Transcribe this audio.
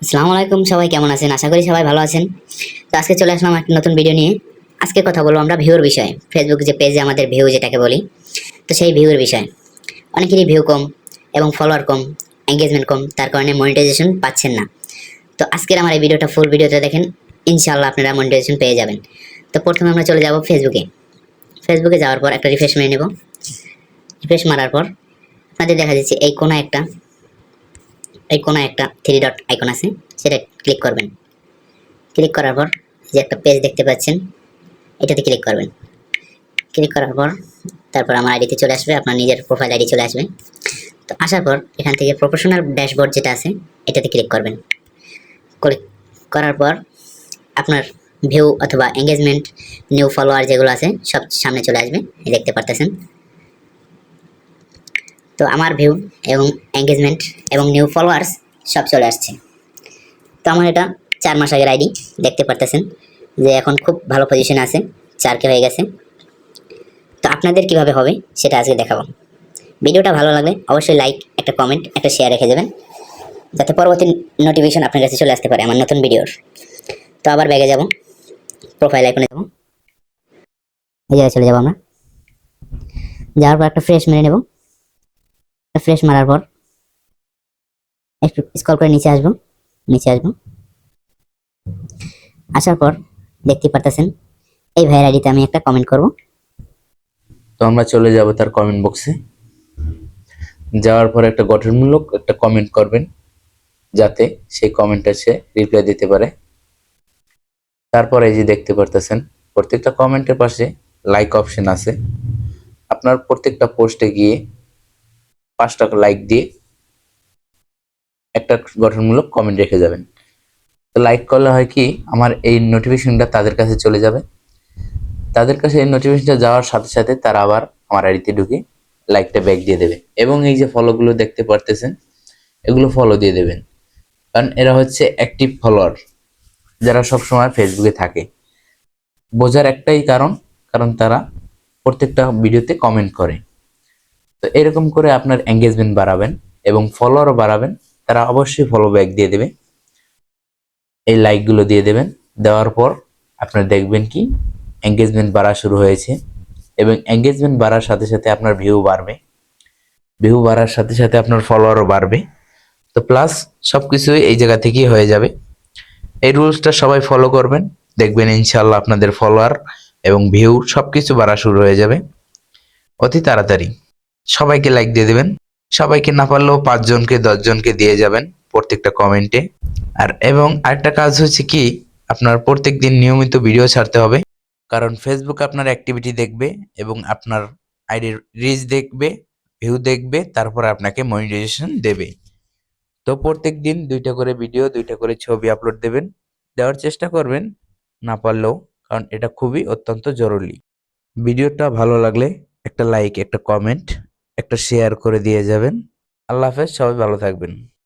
আসসালামু আলাইকুম, সবাই কেমন আছেন? আশা করি সবাই ভালো আছেন। তো আজকে চলে আসলাম একটা নতুন ভিডিও নিয়ে। আজকে কথা বলবো আমরা ভিউর বিষয়ে। ফেসবুক যে পেজে আমাদের ভিউ যেটাকে বলি, তো সেই ভিউর বিষয়ে। অনেকেরই ভিউ কম এবং ফলোয়ার কম, এঙ্গেজমেন্ট কম, তার কারণে মনিটাইজেশন পাচ্ছেন না। তো আজকের আমার এই ভিডিওটা ফুল ভিডিওতে দেখেন, ইনশাআল্লাহ আপনারা মনিটাইজেশন পেয়ে যাবেন। তো প্রথমে আমরা চলে যাব ফেসবুকে। ফেসবুকে যাওয়ার পর একটা রিফ্রেশ মেরে নেব। রিফ্রেশ মারার পর আপনাদের দেখা যাচ্ছে এই কোণায় একটা থ্রি ডট আইকন আছে, সেটা ক্লিক করবেন। ক্লিক করার পর যে একটা পেজ দেখতে পাচ্ছেন, এটাতে ক্লিক করবেন। ক্লিক করার পর তারপর আমার আইডিতে চলে আসবে, আপনার নিজের প্রোফাইল আইডি চলে আসবে। তো আসার পর এখান থেকে প্রফেশনাল ড্যাশবোর্ড যেটা আছে, এটাতে ক্লিক করবেন। ক্লিক করার পর আপনার ভিউ অথবা এঙ্গেজমেন্ট, নিউ ফলোয়ার যেগুলো আছে সব সামনে চলে আসবে, দেখতে পারতেছেন। তো আমার ভিউ এবং এঙ্গেজমেন্ট এবং নিউ ফলোয়ার্স সব চলে আসছে। তো আমার এটা 4 মাস আগের আইডি, দেখতে পারতেছেন যে এখন খুব ভালো পজিশনে আছে, 4K হয়ে গেছে। তো আপনাদের কিভাবে হবে সেটা আজকে দেখাবো। ভিডিওটা ভালো লাগলে অবশ্যই লাইক, একটা কমেন্ট, একটা শেয়ার রেখে দেবেন, যাতে পরবর্তী নোটিফিকেশন আপনার কাছে চলে আসতে পারে আমার নতুন ভিডিওর। তো আবার ব্যাগে যাব, প্রোফাইল আইকনে যাব, এই জায়গায় চলে যাব আমরা। যাওয়ার পর একটা ফ্রেশ মেরে নেব। ফ্রেশ মারার পর একটু স্ক্রল করে নিচে আসবো। আসার পর দেখতে পারতেছেন এই ভাইয়ের আইডিতে আমি একটা কমেন্ট করব। তো আমরা চলে যাব তার কমেন্ট বক্সে। যাওয়ার পর একটা গঠনমূলক একটা কমেন্ট করবেন, যাতে সেই কমেন্টটা সে রিপ্লাই দিতে পারে। তারপরে এই যে দেখতে পারতেছেন প্রত্যেকটা কমেন্টের পাশে লাইক অপশন আছে। আপনার প্রত্যেকটা পোস্টে গিয়ে 5টা লাইক দিয়ে একটা গঠনমূলক কমেন্ট রেখে যাবেন। তো লাইক করলে হয় কি, আমার এই নোটিফিকেশনটা তাদের কাছে চলে যাবে। তাদের কাছে এই নোটিফিকেশনটা যাওয়ার সাথে সাথে তারা আবার আমার আইডিতে ঢুকে লাইকটা ব্যাক দিয়ে দেবে। এবং এই যে ফলোগুলো দেখতে পারতেছেন, এগুলো ফলো দিয়ে দেবেন, কারণ এরা হচ্ছে অ্যাক্টিভ ফলোয়ার, যারা সবসময় ফেসবুকে থাকে। বোঝার একটাই কারণ, কারণ তারা প্রত্যেকটা ভিডিওতে কমেন্ট করে। তো এরকম করে আপনার এঙ্গেজমেন্ট বাড়াবেন এবং ফলোয়ারও বাড়াবেন। তারা অবশ্যই ফলো ব্যাক দিয়ে দেবে, এই লাইকগুলো দিয়ে দেবেন। দেওয়ার পর আপনারা দেখবেন কি এঙ্গেজমেন্ট বাড়া শুরু হয়েছে, এবং এঙ্গেজমেন্ট বাড়ার সাথে সাথে আপনার ভিউ বাড়বে। ভিউ বাড়ার সাথে সাথে আপনার ফলোয়ারও বাড়বে। তো প্লাস সবকিছুই এই জায়গা থেকেই হয়ে যাবে। এই রুলসটা সবাই ফলো করবেন, দেখবেন ইনশাল্লাহ আপনাদের ফলোয়ার এবং ভিউ সবকিছু বাড়া শুরু হয়ে যাবে অতি তাড়াতাড়ি। সবাইকে লাইক দিয়ে দেবেন, সবাইকে না পারলেও 5 জনকে 10 জনকে দিয়ে যাবেন প্রত্যেকটা কমেন্টে। এবং আরেকটা কাজ হচ্ছে কি, আপনার প্রত্যেক দিন নিয়মিত ভিডিও ছাড়তে হবে, কারণ ফেসবুক আপনার অ্যাক্টিভিটি দেখবে এবং আপনার আইডির রিচ দেখবে, ভিউ দেখবে, তারপর আপনাকে মনিটাইজেশন দেবে। তো প্রত্যেক দিন 2টা করে ভিডিও, 2টা করে ছবি আপলোড দেবেন, দেওয়ার চেষ্টা করবেন না পারলেও, কারণ এটা খুবই অত্যন্ত জরুরি। ভিডিওটা ভালো লাগলে একটা লাইক, একটা কমেন্ট, একটা শেয়ার করে দিয়ে যাবেন। আল্লাহ হাফেজ, সবাই ভালো থাকবেন।